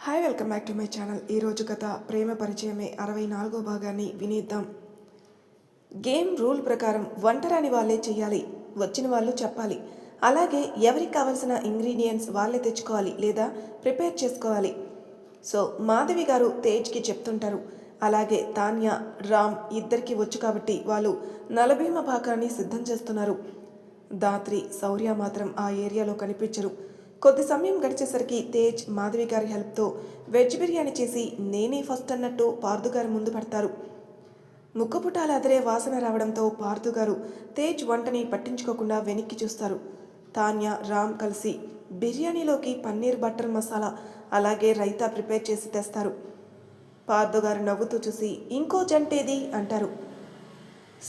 Hi welcome back to my channel. ఈరోజు కథ ప్రేమ పరిచయమే 64వ భాగాన్ని వినేద్దాం. గేమ్ రూల్ ప్రకారం వంటరాని వాళ్ళే చెయ్యాలి, వచ్చిన వాళ్ళు చెప్పాలి. అలాగే ఎవరికి కావాల్సిన ఇంగ్రీడియంట్స్ వాళ్ళే తెచ్చుకోవాలి లేదా ప్రిపేర్ చేసుకోవాలి. సో మాధవి గారు తేజ్కి చెప్తుంటారు. అలాగే తాన్య, రామ్ ఇద్దరికి వచ్చు కాబట్టి వాళ్ళు నలభీమ భాగాన్ని సిద్ధం చేస్తున్నారు. దాత్రి, శౌర్య మాత్రం ఆ ఏరియాలో కనిపించరు. కొద్ది సమయం గడిచేసరికి తేజ్ మాధవి గారి హెల్ప్తో వెజ్ బిర్యానీ చేసి నేనే ఫస్ట్ అన్నట్టు పార్థు గారు ముందు పడతారు. ముక్కుపుటాలు అదిరే వాసన రావడంతో పార్థు గారు తేజ్ వంటని పట్టించుకోకుండా వెనక్కి చూస్తారు. తాన్య, రామ్ కలిసి బిర్యానీలోకి పన్నీర్ బటర్ మసాలా అలాగే రైతా ప్రిపేర్ చేసి తెస్తారు. పార్థు గారు నవ్వుతూ చూసి ఇంకో జంటేది అంటారు.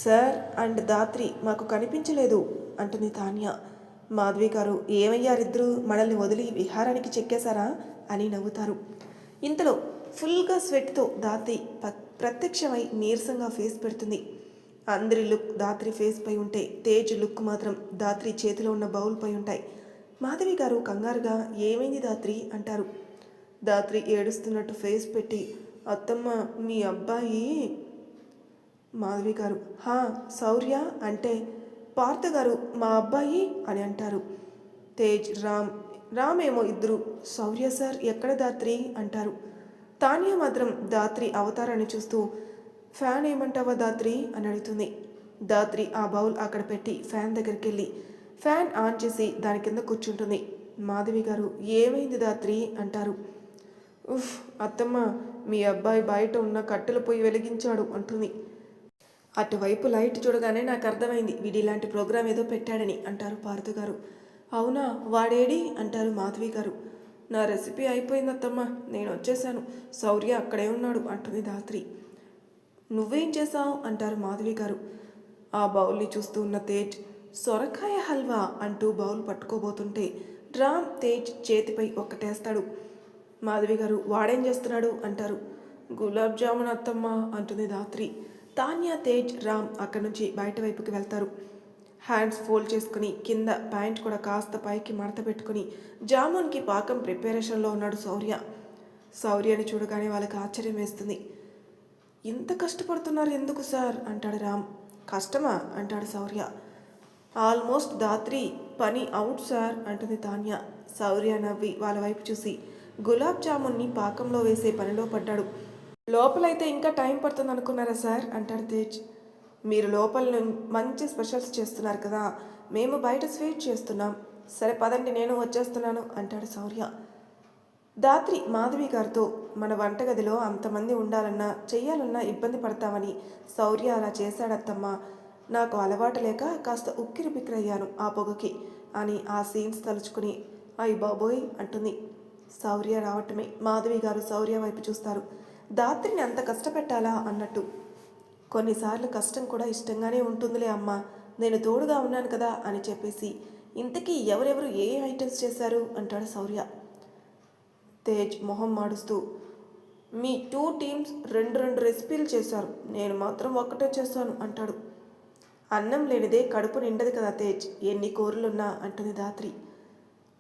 సార్ అండ్ దాత్రి మాకు కనిపించలేదు అంటుంది తాన్య. మాధవి గారు ఏమయ్యారిద్దరూ మనల్ని వదిలి విహారానికి చెక్కేశారా అని నవ్వుతారు. ఇంతలో ఫుల్గా స్వెట్తో దాత్రి ప్రత్యక్షమై నీరసంగా ఫేస్ పెడుతుంది. అందరి లుక్ దాత్రి ఫేస్ పై ఉంటే తేజ్ లుక్ మాత్రం దాత్రి చేతిలో ఉన్న బౌల్ పై ఉంటాయి. మాధవి గారు కంగారుగా ఏమైంది దాత్రి అంటారు. దాత్రి ఏడుస్తున్నట్టు ఫేస్ పెట్టి అత్తమ్మ మీ అబ్బాయి. మాధవి గారు హా శౌర్య అంటే పార్థ గారు మా అబ్బాయి అని అంటారు. తేజ్, రామ్ ఏమో ఇద్దరు శౌర్య సార్ ఎక్కడ దాత్రి అంటారు. తాన్య మాత్రం దాత్రి అవతారాన్ని చూస్తూ ఫ్యాన్ ఏమంటావా దాత్రి అని అడుగుతుంది. దాత్రి ఆ బౌల్ అక్కడ పెట్టి ఫ్యాన్ దగ్గరికి వెళ్ళి ఫ్యాన్ ఆన్ చేసి దాని కింద కూర్చుంటుంది. మాధవి గారు ఏమైంది దాత్రి అంటారు. ఉఫ్ అత్తమ్మ మీ అబ్బాయి బయట ఉన్న కట్టెల పొయ్యి వెలిగించాడు అంటుంది. అటువైపు లైట్ చూడగానే నాకు అర్థమైంది వీడి ఇలాంటి ప్రోగ్రాం ఏదో పెట్టాడని అంటారు పార్థు గారు. అవునా వాడేడి అంటారు మాధవి గారు. నా రెసిపీ అయిపోయింది అత్తమ్మ, నేను వచ్చేసాను, శౌర్య అక్కడే ఉన్నాడు అంటుంది దాత్రి. నువ్వేం చేసావు అంటారు మాధవి గారు. ఆ బౌల్ని చూస్తూ ఉన్న తేజ్ సొరకాయ హల్వా అంటూ బౌల్ పట్టుకోబోతుంటే రామ్ తేజ్ చేతిపై ఒక్కటేస్తాడు. మాధవి గారు వాడేం చేస్తున్నాడు అంటారు. గులాబ్ జామున్ అత్తమ్మ అంటుంది దాత్రి. తాన్య, తేజ్, రామ్ అక్కడి నుంచి బయట వైపుకి వెళ్తారు. హ్యాండ్స్ ఫోల్డ్ చేసుకుని కింద ప్యాంట్ కూడా కాస్త పైకి మడత పెట్టుకుని జామున్కి పాకం ప్రిపరేషన్లో ఉన్నాడు శౌర్య. శౌర్యని చూడగానే వాళ్ళకి ఆశ్చర్యం వేస్తుంది. ఇంత కష్టపడుతున్నారు ఎందుకు సార్ అంటాడు రామ్. కష్టమా అంటాడు శౌర్య. ఆల్మోస్ట్ దాత్రి పని అవుట్ సార్ అంటుంది తాన్య. శౌర్య నవ్వి వాళ్ళ వైపు చూసి గులాబ్ జామున్ని పాకంలో వేసే పనిలో పడ్డాడు. లోపలైతే ఇంకా టైం పడుతుంది అనుకున్నారా సార్ అంటాడు తేజ్. మీరు లోపల మంచి స్పెషల్స్ చేస్తున్నారు కదా, మేము బయట స్వీట్ చేస్తున్నాం, సరే పదండి నేను వచ్చేస్తున్నాను అంటాడు శౌర్య. దాత్రి మాధవి గారితో మన వంటగదిలో అంతమంది ఉండాలన్నా చెయ్యాలన్నా ఇబ్బంది పడతామని శౌర్య అలా చేశాడత్తమ్మా, నాకు అలవాటు లేక కాస్త ఉక్కిరి బిక్కిరయ్యాను ఆ పొగకి అని ఆ సీన్స్ తలుచుకుని అయ్య బాబోయ్ అంటుంది. శౌర్య రావటమే మాధవి గారు శౌర్య వైపు చూస్తారు. దాత్రిని అంత కష్టపెట్టాలా అన్నట్టు. కొన్నిసార్లు కష్టం కూడా ఇష్టంగానే ఉంటుందిలే అమ్మా, నేను తోడుగా ఉన్నాను కదా అని చెప్పేసి ఇంతకీ ఎవరెవరు ఏ ఐటమ్స్ చేశారు అంటాడు శౌర్య. తేజ్ మొహం మాడుస్తూ మీ 2 టీమ్స్ రెండు రెసిపీలు చేశారు, నేను మాత్రం ఒక్కటే చేశాను అంటాడు. అన్నం లేనిదే కడుపు నిండదు కదా తేజ్, ఎన్ని కూరలున్నా అంటుంది దాత్రి.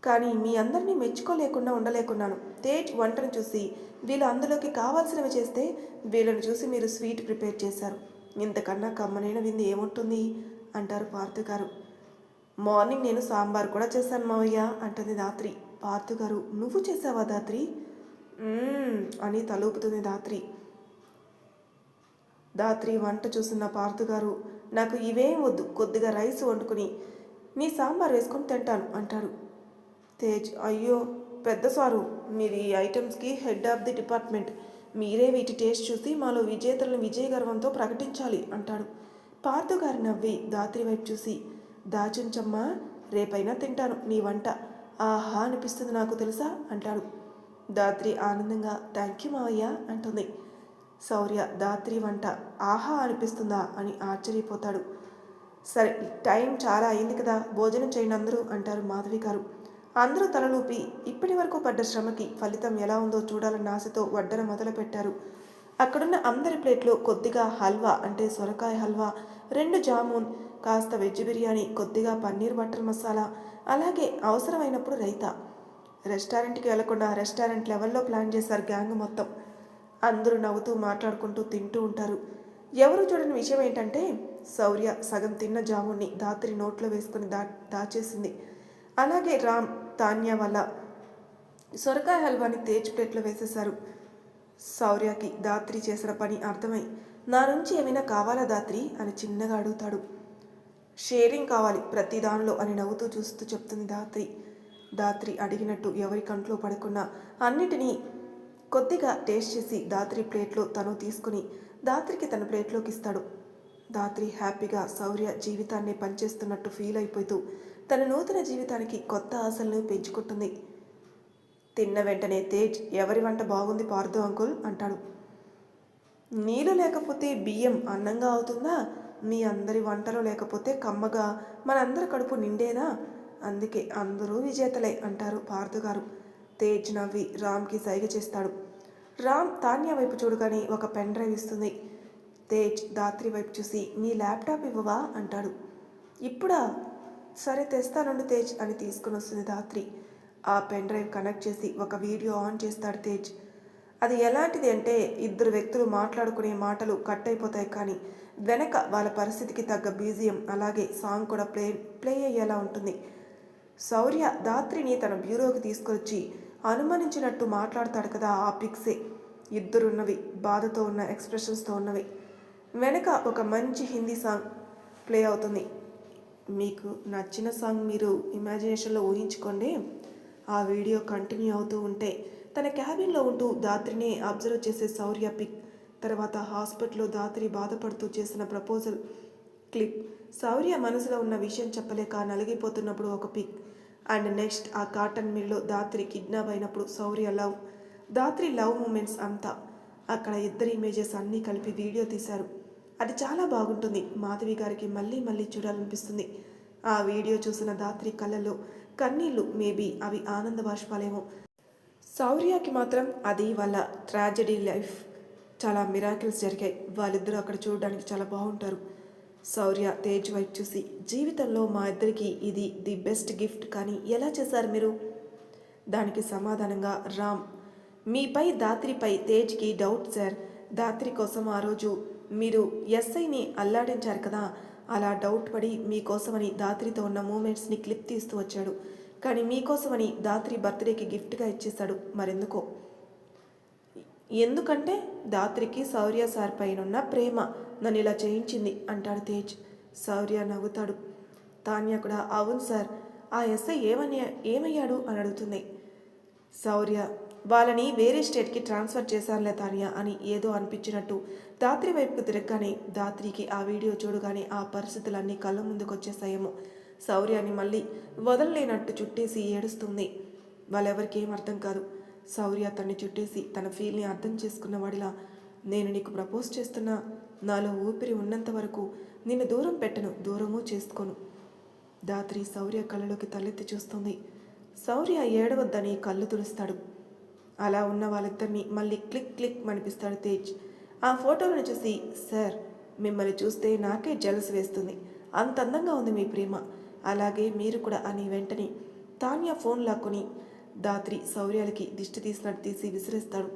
కానీ మీ అందరినీ మెచ్చుకోలేకుండా ఉండలేకున్నాను. తేజ్ వంటను చూసి వీళ్ళు అందులోకి కావాల్సినవి చేస్తే వీళ్ళని చూసి మీరు స్వీట్ ప్రిపేర్ చేశారు, ఇంతకన్నా కమ్మనైన విందు ఏముంటుంది అంటారు పార్థు గారు. మార్నింగ్ నేను సాంబార్ కూడా చేశాను మావయ్య అంటుంది దాత్రి. పార్థు గారు నువ్వు చేసావా దాత్రి అని తలూపుతుంది దాత్రి. దాత్రి వంట చూస్తున్న పార్థు గారు నాకు ఇవేం వద్దు, కొద్దిగా రైస్ వండుకుని మీ సాంబార్ వేసుకొని తింటాను అంటారు. తేజ్ అయ్యో పెద్ద సారు, మీరు ఈ ఐటమ్స్కి హెడ్ ఆఫ్ ది డిపార్ట్మెంట్, మీరే వీటి టేస్ట్ చూసి మాలో విజేతలను విజయ గర్వంతో ప్రకటించాలి అంటాడు. పార్థు గారు నవ్వి దాత్రి వైపు చూసి దాచుంచమ్మా, రేపైనా తింటాను నీ వంట, ఆహా అనిపిస్తుంది నాకు తెలుసా అంటాడు. దాత్రి ఆనందంగా థ్యాంక్ యూ మావయ్య అంటుంది. శౌర్య దాత్రి వంట ఆహా అనిపిస్తుందా అని ఆశ్చర్యపోతాడు. సరే టైం చాలా అయింది కదా, భోజనం చేయండి అందరూ అంటారు మాధవి గారు. అందరూ తలలూపి ఇప్పటి వరకు పడ్డ శ్రమకి ఫలితం ఎలా ఉందో చూడాలన్న ఆశతో వడ్డన మొదలుపెట్టారు. అక్కడున్న అందరి ప్లేట్లో కొద్దిగా హల్వా అంటే సొరకాయ హల్వా, 2 జామున్, కాస్త వెజ్ బిర్యానీ, కొద్దిగా పన్నీర్ బటర్ మసాలా, అలాగే అవసరమైనప్పుడు రైతా. రెస్టారెంట్కి వెళ్లకుండా రెస్టారెంట్ లెవెల్లో ప్లాన్ చేశారు గ్యాంగ్ మొత్తం. అందరూ నవ్వుతూ మాట్లాడుకుంటూ తింటూ ఉంటారు. ఎవరు చూడని విషయం ఏంటంటే శౌర్య సగం తిన్న జామున్ని ధాత్రి నోట్లో వేసుకుని దాచేసింది. అలాగే రామ్ తాన్య వల్ల సొరకాయ హల్వాని తేజ్ ప్లేట్లో వేసేశారు. శౌర్యకి ధాత్రి చేసిన పని అర్థమై నా నుంచి ఏమైనా కావాలా ధాత్రి అని చిన్నగా అడుగుతాడు. షేరింగ్ కావాలి ప్రతి దానిలో అని నవ్వుతూ చూస్తూ చెప్తుంది ధాత్రి. ధాత్రి అడిగినట్టు ఎవరి కంట్లో పడకుండా అన్నిటినీ కొద్దిగా టేస్ట్ చేసి ధాత్రి ప్లేట్లో తను తీసుకుని ధాత్రికి తన ప్లేట్లోకి ఇస్తాడు. ధాత్రి హ్యాపీగా శౌర్య జీవితాన్ని పనిచేస్తున్నట్టు ఫీల్ అయిపోతూ తన నూతన జీవితానికి కొత్త ఆశలను పెంచుకుంటుంది. తిన్న వెంటనే తేజ్ ఎవరి వంట బాగుంది పార్దు అంకుల్ అంటాడు. నీళ్ళు లేకపోతే బియ్యం అన్నంగా అవుతుందా? మీ అందరి వంటలో లేకపోతే కమ్మగా మనందరి కడుపు నిండేదా? అందుకే అందరూ విజేతలే అంటారు పార్థు గారు. తేజ్ నవ్వి రామ్కి సైగ చేస్తాడు. రామ్ తాన్య వైపు చూడగానే ఒక పెన్ డ్రైవ్ ఇస్తుంది. తేజ్ ధాత్రి వైపు చూసి నీ ల్యాప్టాప్ ఇవ్వవా అంటాడు. ఇప్పుడా? సరే తెస్తానుండు తేజ్ అని తీసుకుని వస్తుంది ధాత్రి. ఆ పెన్ డ్రైవ్ కనెక్ట్ చేసి ఒక వీడియో ఆన్ చేస్తాడు తేజ్. అది ఎలాంటిది అంటే ఇద్దరు వ్యక్తులు మాట్లాడుకునే మాటలు కట్ అయిపోతాయి, కానీ వెనక వాళ్ళ పరిస్థితికి తగ్గ బీజిఎం అలాగే సాంగ్ కూడా ప్లే అయ్యేలా ఉంటుంది. శౌర్య ధాత్రిని తన బ్యూరోకి తీసుకొచ్చి అనుమానించినట్టు మాట్లాడతాడు కదా, ఆ పిక్సే. ఇద్దరున్నవి బాధతో ఉన్న ఎక్స్ప్రెషన్స్తో ఉన్నవి. వెనక ఒక మంచి హిందీ సాంగ్ ప్లే అవుతుంది. మీకు నచ్చిన సాంగ్ మీరు ఇమాజినేషన్లో ఊహించుకోండి. ఆ వీడియో కంటిన్యూ అవుతూ ఉంటే తన క్యాబిన్లో ఉంటూ ధాత్రిని అబ్జర్వ్ చేసే శౌర్య పిక్, తర్వాత హాస్పిటల్లో ధాత్రి బాధపడుతూ చేసిన ప్రపోజల్ క్లిప్, శౌర్య మనసులో ఉన్న విషయం చెప్పలేక నలిగిపోతున్నప్పుడు ఒక పిక్, అండ్ నెక్స్ట్ ఆ కాటన్ మిల్లో ధాత్రి కిడ్నాప్ అయినప్పుడు శౌర్య ధాత్రి లవ్ మూమెంట్స్ అంతా అక్కడ ఇద్దరి ఇమేజెస్ అన్నీ కలిపి వీడియో తీశారు. అది చాలా బాగుంటుంది. మాధవి గారికి మళ్ళీ మళ్ళీ చూడాలనిపిస్తుంది. ఆ వీడియో చూసిన ధాత్రి కళ్ళలో కన్నీళ్ళు, మేబీ అవి ఆనంద బాష్పాలేమో. శౌర్యకి మాత్రం అది వాళ్ళ ట్రాజెడీ లైఫ్. చాలా మిరాకిల్స్ జరిగాయి. వాళ్ళిద్దరూ అక్కడ చూడడానికి చాలా బాగుంటారు. శౌర్య తేజ్ వైపు చూసి జీవితంలో మా ఇద్దరికి ఇది ది బెస్ట్ గిఫ్ట్, కానీ ఎలా చేశారు మీరు? దానికి సమాధానంగా రామ్, మీపై ధాత్రిపై తేజ్కి డౌట్ సార్. ధాత్రి కోసం ఆ రోజు మీరు ఎస్ఐని అల్లాడించారు కదా, అలా డౌట్ పడి మీకోసమని ధాత్రితో ఉన్న మూమెంట్స్ని క్లిప్ తీస్తూ వచ్చాడు. కానీ మీకోసమని ధాత్రి బర్త్డేకి గిఫ్ట్గా ఇచ్చేశాడు. మరెందుకో? ఎందుకంటే ధాత్రికి శౌర్య సార్ పైనున్న ప్రేమ నన్ను ఇలా చేయించింది అంటాడు తేజ్. శౌర్య నవ్వుతాడు. తాన్య కూడా అవును సార్, ఆ ఎస్ఐ ఏమయ్యాడు అని అడుగుతుంది. శౌర్య, వాళ్ళని వేరే స్టేట్కి ట్రాన్స్ఫర్ చేశానులే తాన్య అని ఏదో అనిపించినట్టు ధాత్రి వైపుకు తిరగగానే ధాత్రికి ఆ వీడియో చూడగానే ఆ పరిస్థితులన్నీ కళ్ళ ముందుకు వచ్చేసాయేమో. శౌర్యాన్ని మళ్ళీ వదలలేనట్టు చుట్టేసి ఏడుస్తుంది. వాళ్ళెవరికి ఏం అర్థం కాదు. శౌర్య తన్ని చుట్టేసి తన ఫీల్ని అర్థం చేసుకున్నవాడిలా, నేను నీకు ప్రపోజ్ చేస్తున్నా, నాలో ఊపిరి ఉన్నంత వరకు నిన్ను దూరం పెట్టను, దూరమూ చేసుకోను. ధాత్రి శౌర్య కళ్ళలోకి తలెత్తి చూస్తుంది. శౌర్య ఏడవద్దని కళ్ళు తుడుస్తాడు. అలా ఉన్న వాళ్ళిద్దరిని మళ్ళీ క్లిక్ క్లిక్ మనిపిస్తాడు తేజ్. ఆ ఫోటోలను చూసి, సార్ మిమ్మల్ని చూస్తే నాకే జలస్ వేస్తుంది, అంత అందంగా ఉంది మీ ప్రేమ, అలాగే మీరు కూడా అని వెంటనే తాన్య ఫోన్ లాక్కుని ధాత్రి శౌర్యాలకి దిష్టి తీసినట్టు తీసి విసిరేస్తాడు.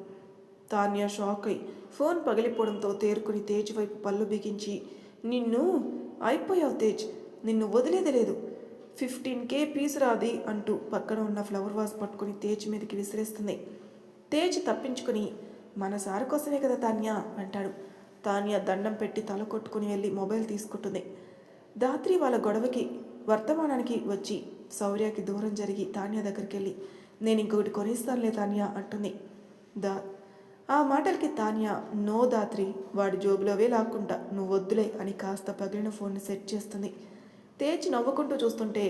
తాన్య షాక్ అయి ఫోన్ పగిలిపోవడంతో తేరుకుని తేజ్ వైపు పళ్ళు బిగించి, నిన్ను అయిపోయావు తేజ్, నిన్ను వదిలేదే లేదు, 15K పీస్ రాది అంటూ పక్కన ఉన్న ఫ్లవర్ వాజ్ పట్టుకుని తేజ్ మీదకి విసిరేస్తుంది. తేజ్ తప్పించుకుని, మన సారు కోసమే కదా తాన్య అంటాడు. తాన్య దండం పెట్టి తల కొట్టుకుని వెళ్ళి మొబైల్ తీసుకుంటుంది. ధాత్రి వాళ్ళ గొడవకి వర్తమానానికి వచ్చి శౌర్యకి దూరం జరిగి తాన్య దగ్గరికి వెళ్ళి, నేను ఇంకొకటి కొనిస్తానులే తాన్య అంటుంది. ఆ మాటలకి తాన్య, నో ధాత్రి, వాడి జోబులోవే లాక్కుంటా, నువ్వు వద్దులే అని కాస్త పగిలిన ఫోన్ని సెట్ చేస్తుంది. తేజ్ నవ్వుకుంటూ చూస్తుంటే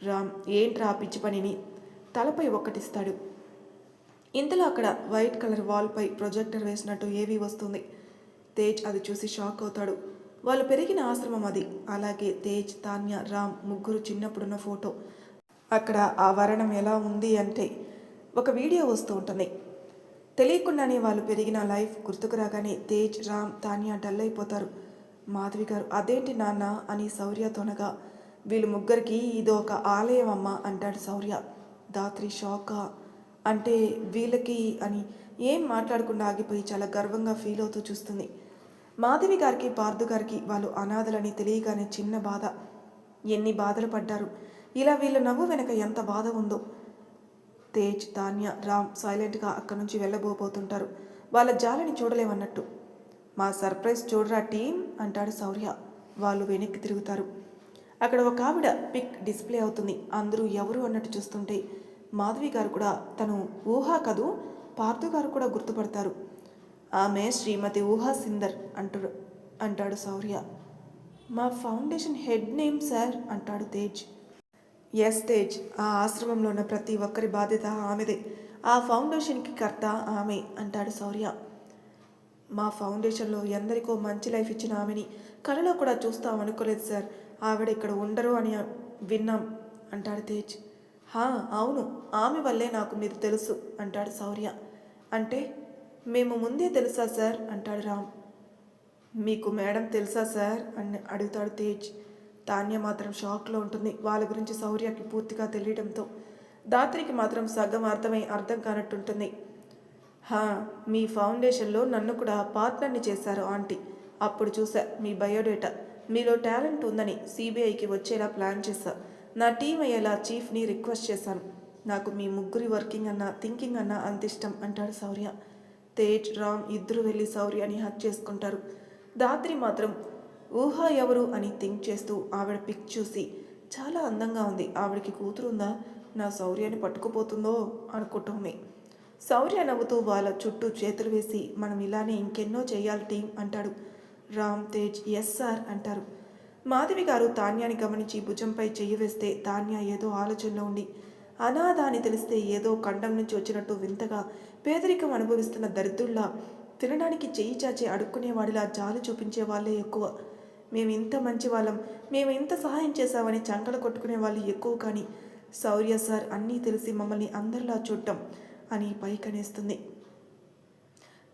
రామ్ ఏంట్రా పిచ్చి పనిని తలపై ఒక్కటిస్తాడు. ఇంతలో అక్కడ వైట్ కలర్ వాల్పై ప్రొజెక్టర్ వేసినట్టు ఏవీ వస్తుంది. తేజ్ అది చూసి షాక్ అవుతాడు. వాళ్ళు పెరిగిన ఆశ్రమం అది. అలాగే తేజ్, తాన్య, రామ్ ముగ్గురు చిన్నప్పుడున్న ఫోటో. అక్కడ ఆ వరణం ఎలా ఉంది అంటే ఒక వీడియో వస్తూ ఉంటుంది. తెలియకుండానే వాళ్ళు పెరిగిన లైఫ్ గుర్తుకు రాగానే తేజ్, రామ్, తాన్య డల్ అయిపోతారు. మాధవి గారు, అదేంటి నాన్న అని శౌర్య తొనగా, వీళ్ళు ముగ్గురికి ఇదో ఒక ఆలయం అమ్మ అంటాడు శౌర్య. దాత్రి షాకా అంటే వీళ్ళకి అని ఏం మాట్లాడకుండా ఆగిపోయి చాలా గర్వంగా ఫీల్ అవుతూ చూస్తుంది. మాధవి గారికి పార్థు గారికి వాళ్ళు అనాథలని తెలియగానే చిన్న బాధ. ఎన్ని బాధలు పడ్డారు. ఇలా వీళ్ళ నవ్వు వెనక ఎంత బాధ ఉందో. తేజ్, తాన్య, రామ్ సైలెంట్గా అక్కడి నుంచి వెళ్ళబోతుంటారు. వాళ్ళ జాలిని చూడలేమన్నట్టు. మా సర్ప్రైజ్ చూడరా టీం అంటాడు శౌర్య. వాళ్ళు వెనక్కి తిరుగుతారు. అక్కడ ఒక ఆవిడ పిక్ డిస్ప్లే అవుతుంది. అందరూ ఎవరు అన్నట్టు చూస్తుంటే మాధవి గారు కూడా తను ఊహా కదూ పార్థు గారు కూడా గుర్తుపడతారు. ఆమె శ్రీమతి ఊహా సిందర్ అంటాడు శౌర్య. మా ఫౌండేషన్ హెడ్ నేమ్ సార్ అంటాడు తేజ్. ఎస్ తేజ్, ఆ ఆశ్రమంలో ఉన్న ప్రతి ఒక్కరి బాధ్యత ఆమెదే. ఆ ఫౌండేషన్కి కర్త ఆమె అంటాడు శౌర్య. మా ఫౌండేషన్లో ఎందరికో మంచి లైఫ్ ఇచ్చిన ఆమెని కళలో కూడా చూస్తాం అనుకోలేదు సార్. ఆవిడ ఇక్కడ ఉండరు అని విన్నాం అంటాడు తేజ్. అవును, ఆమె వల్లే నాకు మీరు తెలుసు అంటాడు శౌర్య. అంటే మేము ముందే తెలుసా సార్ అంటాడు రామ్. మీకు మేడం తెలుసా సార్ అని అడుగుతాడు తేజ్. తాన్య మాత్రం షాక్లో ఉంటుంది. వాళ్ళ గురించి శౌర్యకి పూర్తిగా తెలియడంతో. దాత్రికి మాత్రం సగం అర్థం కానట్టుంటుంది. మీ ఫౌండేషన్లో నన్ను కూడా పార్ట్నర్ని చేశారు ఆంటీ. అప్పుడు చూసా మీ బయోడేటా. మీలో టాలెంట్ ఉందని సిబిఐకి వచ్చేలా ప్లాన్ చేశా. నా టీం అయ్యేలా చీఫ్ని రిక్వెస్ట్ చేశాను. నాకు మీ ముగ్గురి వర్కింగ్ అన్నా థింకింగ్ అన్నా అంత ఇష్టం అంటాడు శౌర్య. తేజ్, రామ్ ఇద్దరు వెళ్ళి శౌర్యని హక్ చేసుకుంటారు. దాత్రి మాత్రం ఊహ ఎవరు అని థింక్ చేస్తూ ఆవిడ పిక్ చూసి చాలా అందంగా ఉంది, ఆవిడకి కూతురుందా, నా శౌర్యాన్ని పట్టుకుపోతుందో అనుకుంటుంది. శౌర్య నవ్వుతూ వాళ్ళ చుట్టూ చేతులు వేసి మనం ఇలానే ఇంకెన్నో చేయాలి టీం అంటాడు. రామ్, తేజ్ ఎస్ సార్ అంటారు. మాధవి గారు తాన్యాని గమనించి భుజంపై చెయ్యి వేస్తే తాన్య ఏదో ఆలోచనలో ఉండి అనాథ అని తెలిస్తే ఏదో ఖండం నుంచి వచ్చినట్టు వింతగా పేదరికం అనుభవిస్తున్న దరిద్రుల్లా తినడానికి చెయ్యి చాచి అడుక్కునేవాడిలా జాలి చూపించే వాళ్ళే ఎక్కువ. మేము ఇంత మంచి వాళ్ళం, మేము ఇంత సహాయం చేశామని చంకలు కొట్టుకునే వాళ్ళు ఎక్కువ. కానీ శౌర్య సార్ అన్నీ తెలిసి మమ్మల్ని అందరిలా చూడటం అని పైకనేస్తుంది.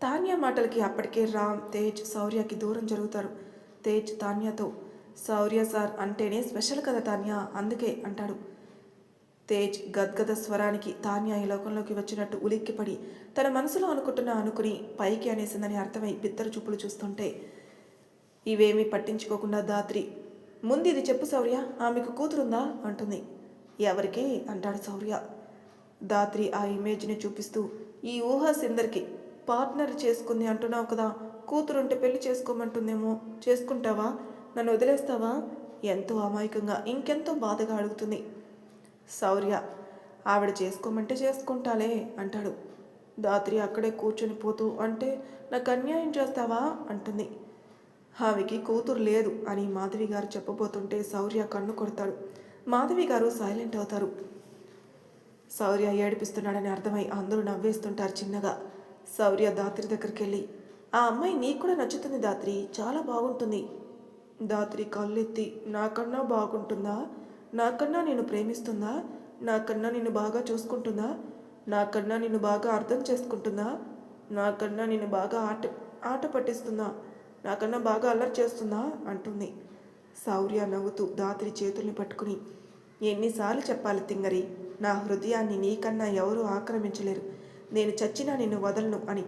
తాన్య మాటలకి అప్పటికే రామ్, తేజ్ శౌర్యకి దూరం జరుగుతారు. తేజ్ తాన్యతో శౌర్య సార్ అంటేనే స్పెషల్ కదా తాన్య, అందుకే అంటాడు. తేజ్ గద్గద స్వరానికి తాన్య ఈ లోకంలోకి వచ్చినట్టు ఉలిక్కిపడి తన మనసులో అనుకుని పైకి అనేసిందని అర్థమై బిత్తరు చూపులు చూస్తుంటే ఇవేమీ పట్టించుకోకుండా దాత్రి, ముందు ఇది చెప్పు శౌర్య, ఆమెకు కూతురుందా అంటుంది. ఎవరికి అంటాడు శౌర్య. దాత్రి ఆ ఇమేజ్ని చూపిస్తూ ఈ ఊహా సిందర్కి పార్ట్నర్ చేసుకుంది అంటున్నావు కదా, కూతురుంటే పెళ్లి చేసుకోమంటుందేమో, చేసుకుంటావా, నన్ను వదిలేస్తావా, ఎంతో అమాయకంగా ఇంకెంతో బాధగా అడుగుతుంది. శౌర్య, ఆవిడ చేసుకోమంటే చేసుకుంటాలే అంటాడు. దాత్రి అక్కడే కూర్చొని పోతూ అంటే నాకు అన్యాయం చేస్తావా అంటుంది. ఆమెకి కూతురు లేదు అని మాధవి గారు చెప్పబోతుంటే శౌర్య కన్ను కొడతాడు. మాధవి గారు సైలెంట్ అవుతారు. శౌర్య ఏడిపిస్తున్నాడని అర్థమై అందరూ నవ్వేస్తుంటారు చిన్నగా. శౌర్య దాత్రి దగ్గరికి వెళ్ళి ఆ అమ్మాయి నీకు కూడా నచ్చుతుంది దాత్రి, చాలా బాగుంటుంది. దాత్రి కళ్ళెత్తి నాకన్నా బాగుంటుందా, నాకన్నా నేను ప్రేమిస్తుందా, నాకన్నా నిన్ను బాగా చూసుకుంటుందా, నాకన్నా నిన్ను బాగా అర్థం చేసుకుంటుందా, నాకన్నా నిన్ను బాగా ఆట పట్టిస్తుందా, నాకన్నా బాగా అల్లరి చేస్తుందా అంటుంది. శౌర్య నవ్వుతూ దాత్రి చేతుల్ని పట్టుకుని ఎన్నిసార్లు చెప్పాలి తింగరి, నా హృదయాన్ని నీకన్నా ఎవరూ ఆక్రమించలేరు, నేను చచ్చినా నిన్ను వదలను అని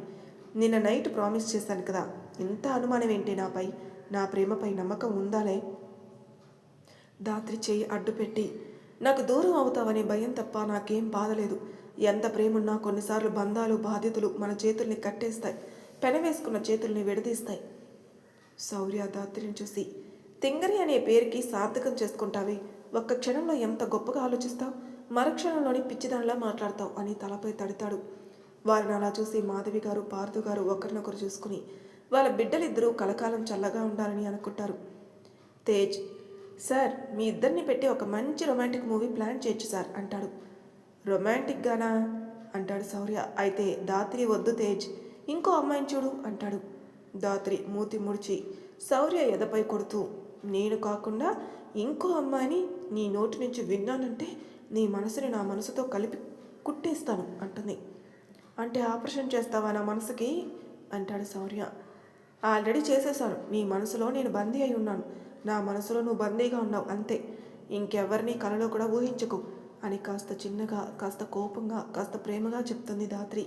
నిన్న నైట్ ప్రామిస్ చేశాను కదా, ఇంత అనుమానం ఏంటి నాపై, నా ప్రేమపై నమ్మకం ఉందాలే. దాత్రి చేయి అడ్డుపెట్టి నాకు దూరం అవుతావనే భయం తప్ప నాకేం బాధలేదు. ఎంత ప్రేమున్నా కొన్నిసార్లు బంధాలు బాధ్యతలు మన చేతుల్ని కట్టేస్తాయి, పెనవేసుకున్న చేతుల్ని విడదీస్తాయి. శౌర్య దాత్రిని చూసి తింగరి అనే పేరుకి సార్థకం చేసుకుంటావే, ఒక్క క్షణంలో ఎంత గొప్పగా ఆలోచిస్తావు, మరుక్షణంలోని పిచ్చిదానిలా మాట్లాడతావు అని తలపై తడతాడు. వారిని అలా చూసి మాధవి గారు, పార్థు గారు ఒకరినొకరు చూసుకుని వాళ్ళ బిడ్డలిద్దరూ కలకాలం చల్లగా ఉండాలని అనుకుంటారు. తేజ్, సార్ మీ ఇద్దరిని పెట్టి ఒక మంచి రొమాంటిక్ మూవీ ప్లాన్ చేయొచ్చు సార్ అంటాడు. రొమాంటిక్గానా అంటాడు శౌర్య. అయితే దాత్రి వద్దు తేజ్, ఇంకో అమ్మాయిని చూడు అంటాడు. దాత్రి మూతి ముడిచి శౌర్య ఎదపై కొడుతూ నేను కాకుండా ఇంకో అమ్మాయిని నీ నోటి నుంచి విన్నానంటే నీ మనసుని నా మనసుతో కలిపి కుట్టేస్తాను అంటుంది. అంటే ఆపరేషన్ చేస్తావా నా మనసుకి అంటాడు శౌర్య. ఆల్రెడీ చేసేసాను, నీ మనసులో నేను బందీ అయి ఉన్నాను, నా మనసులో నువ్వు బందీగా ఉన్నావు అంతే, ఇంకెవరిని కలలో కూడా ఊహించకు అని కాస్త చిన్నగా, కాస్త కోపంగా, కాస్త ప్రేమగా చెప్తుంది ధాత్రి.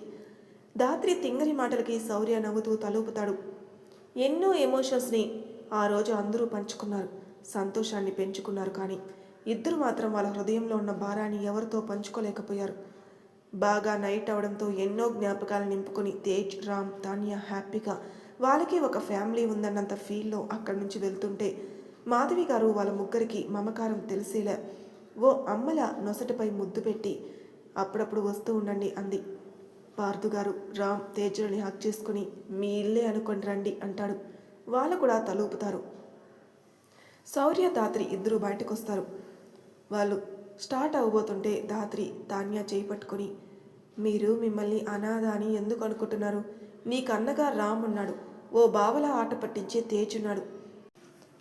ధాత్రి తింగరి మాటలకి శౌర్య నవ్వుతూ తలూపుతాడు. ఎన్నో ఎమోషన్స్ని ఆ రోజు అందరూ పంచుకున్నారు, సంతోషాన్ని పెంచుకున్నారు. కానీ ఇద్దరు మాత్రం వాళ్ళ హృదయంలో ఉన్న భారాన్ని ఎవరితో పంచుకోలేకపోయారు. బాగా నైట్ అవడంతో ఎన్నో జ్ఞాపకాలు నింపుకొని తేజ్, రామ్, తాన్యా హ్యాపీగా వాళ్ళకి ఒక ఫ్యామిలీ ఉందన్నంత ఫీల్లో అక్కడి నుంచి వెళ్తుంటే మాధవి గారు వాళ్ళ ముగ్గురికి మమకారం తెలిసేలా ఓ అమ్మల నొసటిపై ముద్దు పెట్టి అప్పుడప్పుడు వస్తూ ఉండండి అంది. పార్థు గారు రామ్ తేజులని హక్ చేసుకుని మీ ఇల్లే అనుకొని రండి అంటాడు. వాళ్ళు కూడా తలూపుతారు. శౌర్య ధాత్రి ఇద్దరు బయటకు వస్తారు. వాళ్ళు స్టార్ట్ అవ్వబోతుంటే ధాత్రి తాన్యా చేయి పట్టుకొని, మీరు మిమ్మల్ని అనాథ అని ఎందుకు అనుకుంటున్నారు? నీకు అన్నగా రామ్ ఉన్నాడు, ఓ బావలా ఆట పట్టించే తేజ్ ఉన్నాడు,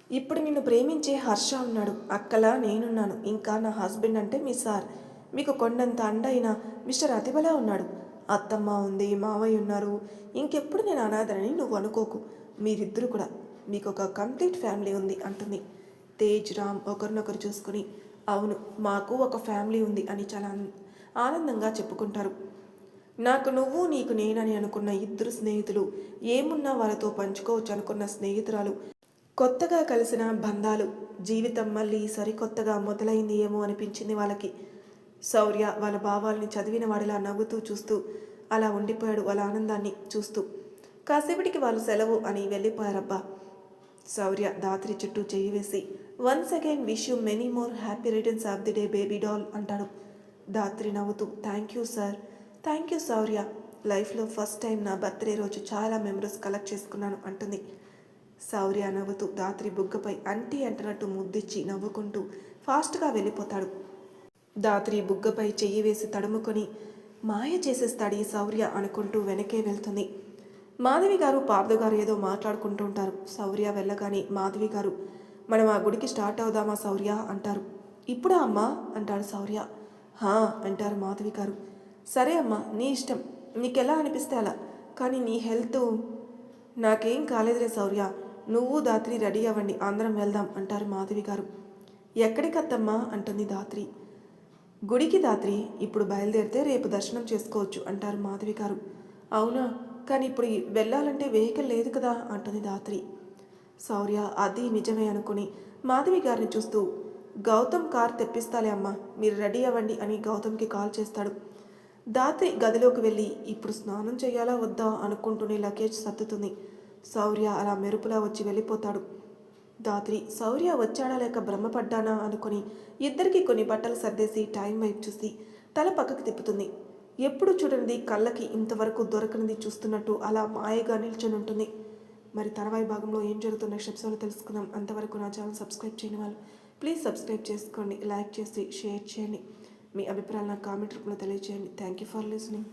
ఇప్పుడు నిన్ను ప్రేమించే హర్ష ఉన్నాడు, అక్కలా నేనున్నాను, ఇంకా నా హస్బెండ్ అంటే మీ సార్, మీకు కొండంత అండ అయిన మిస్టర్ అతిబలా ఉన్నాడు, అత్తమ్మ ఉంది, మావయ్య ఉన్నారు, ఇంకెప్పుడు నేను అనాథనని నువ్వు అనుకోకు, మీరిద్దరు కూడా మీకు ఒక కంప్లీట్ ఫ్యామిలీ ఉంది అంటుంది. తేజ్, రామ్ ఒకరినొకరు చూసుకుని అవును మాకు ఒక ఫ్యామిలీ ఉంది అని చాలా ఆనందంగా చెప్పుకుంటారు. నాకు నువ్వు నీకు నేనని అనుకున్న ఇద్దరు స్నేహితులు, ఏమున్నా వాళ్ళతో పంచుకోవచ్చు అనుకున్న స్నేహితురాలు, కొత్తగా కలిసిన బంధాలు, జీవితం మళ్ళీ సరికొత్తగా మొదలైంది ఏమో అనిపించింది వాళ్ళకి. శౌర్య వాళ్ళ భావాల్ని చదివిన వాడిలా నవ్వుతూ చూస్తూ అలా ఉండిపోయాడు వాళ్ళ ఆనందాన్ని చూస్తూ. కాసేపటికి వాళ్ళు సెలవు అని వెళ్ళిపోయారబ్బా. శౌర్య ధాత్రి చుట్టూ చేయి వేసి once again wish you many more happy returns of the day baby doll అంటాడు. ధాత్రి నవ్వుతూ thank you sir, thank you Shaurya, లైఫ్లో ఫస్ట్ టైం నా బర్త్డే రోజు చాలా మెమరీస్ కలెక్ట్ చేసుకున్నాను అంటుంది. శౌర్య నవ్వుతూ ధాత్రి బుగ్గపై అంటీ అంటున్నట్టు ముద్దిచ్చి నవ్వుకుంటూ ఫాస్ట్గా వెళ్ళిపోతాడు. ధాత్రి బుగ్గపై చెయ్యి వేసి తడుముకొని మాయ చేసేస్తాడు ఈ శౌర్య అనుకుంటూ వెనకే వెళ్తుంది. మాధవి గారు పార్థు గారు ఏదో మాట్లాడుకుంటూ ఉంటారు. శౌర్య వెళ్ళగానే మాధవి గారు మనం ఆ గుడికి స్టార్ట్ అవుదామా శౌర్య అంటారు. ఇప్పుడా అమ్మా అంటాడు శౌర్య. హా అంటారు మాధవి గారు. సరే అమ్మా నీ ఇష్టం, నీకెలా అనిపిస్తే అలా, కానీ నీ హెల్త్. నాకేం కాలేదులే శౌర్య, నువ్వు ధాత్రి రెడీ అవ్వండి అందరం వెళ్దాం అంటారు మాధవి గారు. ఎక్కడికత్తమ్మా అంటుంది ధాత్రి. గుడికి ధాత్రి, ఇప్పుడు బయలుదేరితే రేపు దర్శనం చేసుకోవచ్చు అంటారు మాధవి గారు. అవునా, కానీ ఇప్పుడు వెళ్ళాలంటే వెహికల్ లేదు కదా అంటుంది ధాత్రి. శౌర్య అది నిజమే అనుకుని మాధవి గారిని చూస్తూ గౌతమ్ కార్ తెప్పిస్తాలే అమ్మా, మీరు రెడీ అవ్వండి అని గౌతమ్కి కాల్ చేస్తాడు. ధాత్రి గదిలోకి వెళ్ళి ఇప్పుడు స్నానం చేయాలా వద్దా అనుకుంటూనే లగేజ్ సర్దుతుంది. శౌర్య అలా మెరుపులా వచ్చి వెళ్ళిపోతాడు. ధాత్రి శౌర్య వచ్చాడా లేక భ్రమపడ్డానా అనుకుని ఇద్దరికి కొన్ని బట్టలు సర్దేసి టైం వైపు చూసి తల పక్కకు తిప్పుతుంది. ఎప్పుడు చూడనిది, కళ్ళకి ఇంతవరకు దొరకనిది చూస్తున్నట్టు అలా మాయగా నిల్చొని ఉంటుంది. మరి తర్వాయి భాగంలో ఏం జరుగుతున్న నెక్స్ట్ ఎపిసోడ్లో తెలుసుకుందాం. అంతవరకు నా ఛానల్ సబ్స్క్రైబ్ చేయని వాళ్ళు ప్లీజ్ సబ్స్క్రైబ్ చేసుకోండి, లైక్ చేసి షేర్ చేయండి, మీ అభిప్రాయాలు నాకు కామెంట్ రూపంలో తెలియజేయండి. Thank you for listening.